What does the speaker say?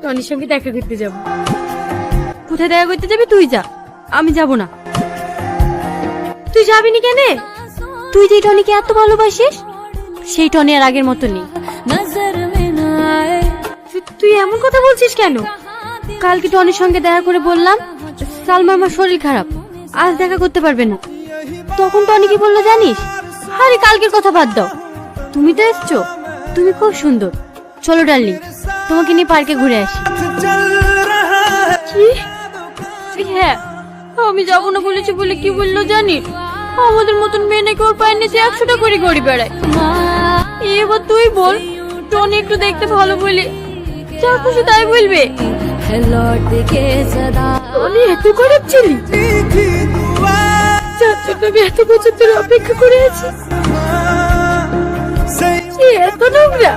টনির সঙ্গে দেখা করতে যাব। কোথায় দেখা করতে যাবি? তুই যা, আমি যাব না। তুই যাবি না কেন? তুই যে টনিকে এত ভালোবাসিস, সেই টনি আর আগের মতো নেই। তুই এমন কথা বলছিস কেন? কালকে টনির সঙ্গে দেখা করে বললাম সালমা আমার শরীর খারাপ, আজ দেখা করতে পারবে না। তখন টনি কি বললো জানিস? আরে কালকের কথা বাদ দাও, তুমি তো এসছো, তুমি খুব সুন্দর, চলো ডার্লিং তোমাকে নিয়ে পার্কে ঘুরে আসি। হ্যাঁ, আমি যাবো না বলেছি বলে কি বললো জানিস? আমাদের মতন মেয়ে নাকি ওর পায়ের নিচে 100টা করে গড়ি বেড়ায়। এবার তুই বল, টনি একটু দেখতে ভালো বলে যা খুশি তাই বলবে। টনি এত খারাপ ছিলি, যার জন্য আমি এত বছর ধরে অপেক্ষা করে আছি। এত নোংরা।